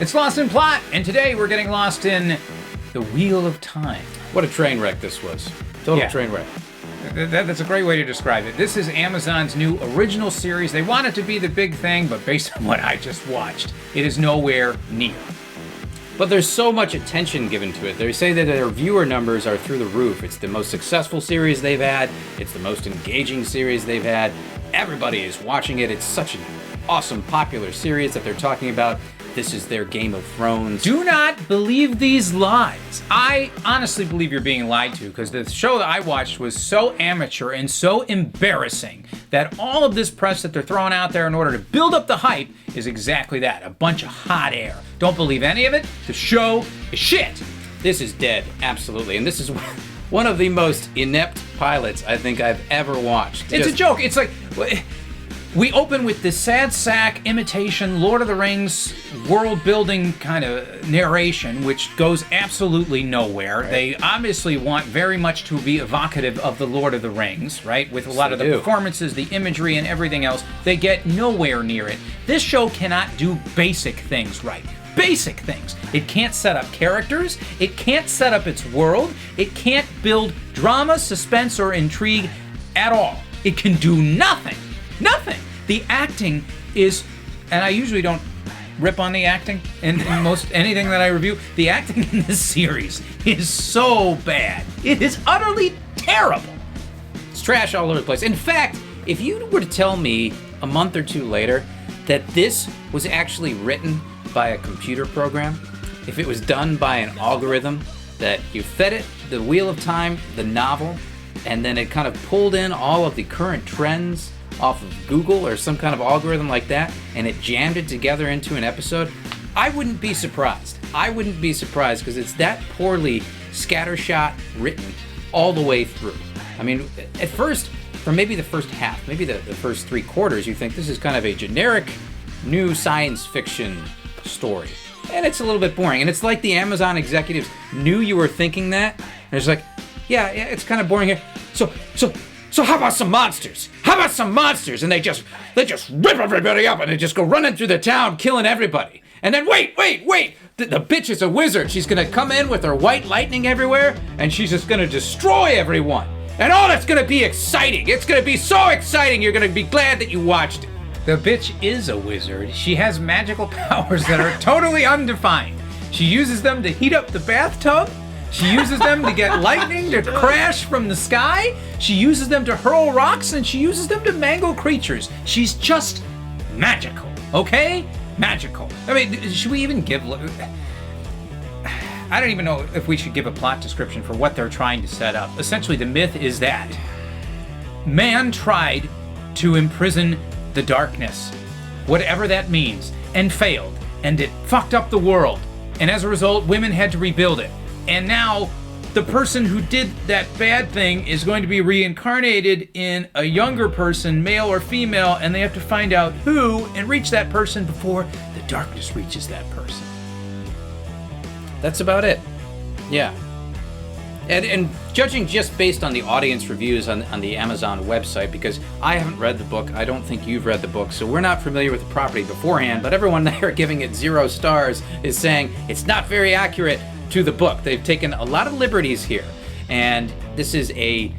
It's Lost in Plot, and today we're getting lost in the Wheel of Time. What a train wreck this was. Total train wreck. That's a great way to describe it. This is Amazon's new original series. They want it to be the big thing, but based on what I just watched, it is nowhere near. But there's so much attention given to it. They say that their viewer numbers are through the roof. It's the most successful series they've had. It's the most engaging series they've had. Everybody is watching it. It's such an awesome, popular series that they're talking about. This is their Game of Thrones. Do not believe these lies. I honestly believe you're being lied to, because the show that I watched was so amateur and so embarrassing that all of this press that they're throwing out there in order to build up the hype is exactly that, a bunch of hot air. Don't believe any of it. The show is shit. This is dead, absolutely. And this is one of the most inept pilots I think I've ever watched. It's a joke. It's like... We open with this sad sack imitation Lord of the Rings world-building kind of narration, which goes absolutely nowhere. Right. They obviously want very much to be evocative of the Lord of the Rings, right? With a lot of the performances, the imagery, and everything else. They get nowhere near it. This show cannot do basic things right. Basic things. It can't set up characters. It can't set up its world. It can't build drama, suspense, or intrigue at all. It can do nothing. Nothing. The acting is, and I usually don't rip on the acting in most anything that I review. The acting in this series is so bad. It is utterly terrible. It's trash all over the place. In fact, if you were to tell me a month or two later that this was actually written by a computer program, if it was done by an algorithm, that you fed it the Wheel of Time, the novel, and then it kind of pulled in all of the current trends off of Google or some kind of algorithm like that, and it jammed it together into an episode, I wouldn't be surprised. I wouldn't be surprised, because it's that poorly scattershot written all the way through. I mean, at first, for maybe the first half, maybe the first 3 quarters, you think this is kind of a generic new science fiction story. And it's a little bit boring. And it's like the Amazon executives knew you were thinking that. And it's like, yeah, it's kind of boring here. So how about some monsters? How about some monsters? And they just rip everybody up, and they just go running through the town, killing everybody. And then wait. The bitch is a wizard. She's gonna come in with her white lightning everywhere, and she's just gonna destroy everyone. And oh, that's gonna be exciting. It's gonna be so exciting. You're gonna be glad that you watched it. The bitch is a wizard. She has magical powers that are totally undefined. She uses them to heat up the bathtub. She uses them to get lightning to crash from the sky. She uses them to hurl rocks, and she uses them to mangle creatures. She's just magical, okay? Magical. I mean, should we even give... I don't even know if we should give a plot description for what they're trying to set up. Essentially, the myth is that man tried to imprison the darkness, whatever that means, and failed, and it fucked up the world. And as a result, women had to rebuild it. And now, the person who did that bad thing is going to be reincarnated in a younger person, male or female, and they have to find out who and reach that person before the darkness reaches that person. That's about it. Yeah. And judging just based on the audience reviews on the Amazon website, because I haven't read the book, I don't think you've read the book, so we're not familiar with the property beforehand, but everyone there giving it 0 stars is saying it's not very accurate to the book. They've taken a lot of liberties here, and this is it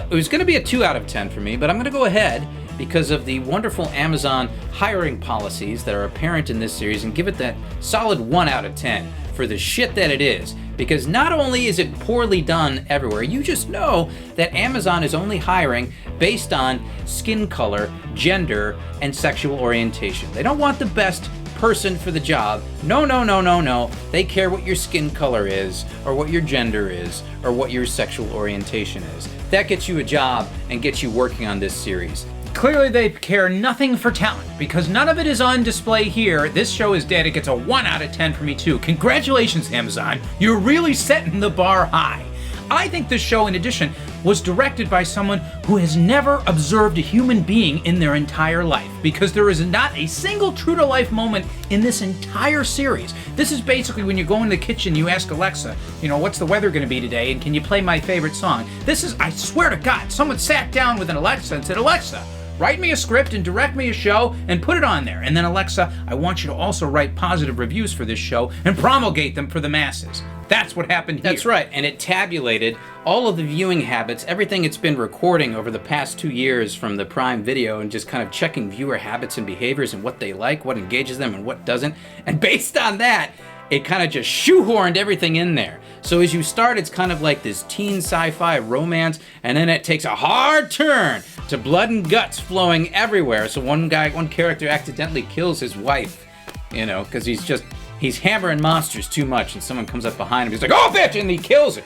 was going to be a 2 out of 10 for me, but I'm going to go ahead because of the wonderful Amazon hiring policies that are apparent in this series and give it that solid 1 out of 10 for the shit that it is. Because not only is it poorly done everywhere, you just know that Amazon is only hiring based on skin color, gender, and sexual orientation. They don't want the best person for the job. No. They care what your skin color is, or what your gender is, or what your sexual orientation is. That gets you a job and gets you working on this series. Clearly they care nothing for talent, because none of it is on display here. This show is dead. It gets a 1 out of 10 for me too. Congratulations, Amazon. You're really setting the bar high. I think this show, in addition, was directed by someone who has never observed a human being in their entire life, because there is not a single true-to-life moment in this entire series. This is basically when you go in the kitchen, you ask Alexa, you know, what's the weather going to be today, and can you play my favorite song? This is, I swear to God, someone sat down with an Alexa and said, Alexa, write me a script and direct me a show and put it on there. And then, Alexa, I want you to also write positive reviews for this show and promulgate them for the masses. That's what happened here. That's right, and it tabulated all of the viewing habits, everything it's been recording over the past 2 years from the Prime Video, and just kind of checking viewer habits and behaviors and what they like, what engages them and what doesn't. And based on that, it kind of just shoehorned everything in there. So as you start, it's kind of like this teen sci-fi romance, and then it takes a hard turn to blood and guts flowing everywhere. So one character accidentally kills his wife, you know, because he's hammering monsters too much, and someone comes up behind him, he's like, oh bitch, and he kills her.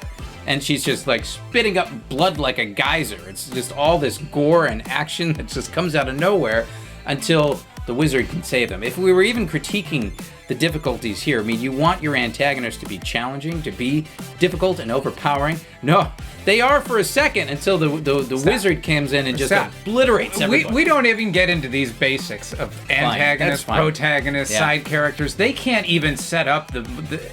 And she's just like spitting up blood like a geyser. It's just all this gore and action that just comes out of nowhere until the wizard can save them. If we were even critiquing the difficulties here, I mean, you want your antagonist to be challenging, to be difficult and overpowering. No, they are for a second until the wizard comes in and just obliterates everybody. We don't even get into these basics of antagonists, protagonists, side characters. They can't even set up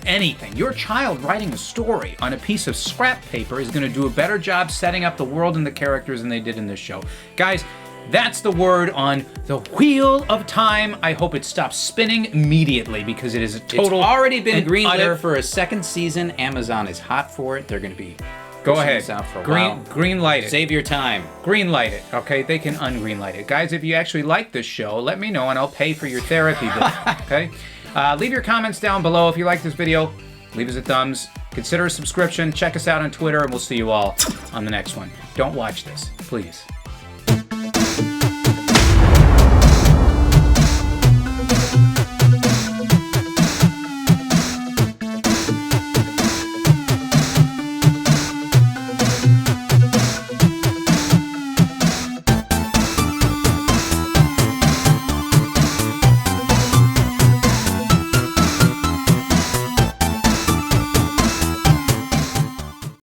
anything. Your child writing a story on a piece of scrap paper is going to do a better job setting up the world and the characters than they did in this show. Guys, that's the word on the Wheel of Time. I hope it stops spinning immediately, because it is a total. It's already been greenlit for a second season. Amazon is hot for it. They're going to be go ahead. Out for a while. Green light it. Save your time. Green light it. Okay, they can ungreen light it. Guys, if you actually like this show, let me know and I'll pay for your therapy bill. Okay, leave your comments down below if you like this video. Leave us a thumbs. Consider a subscription. Check us out on Twitter, and we'll see you all on the next one. Don't watch this, please.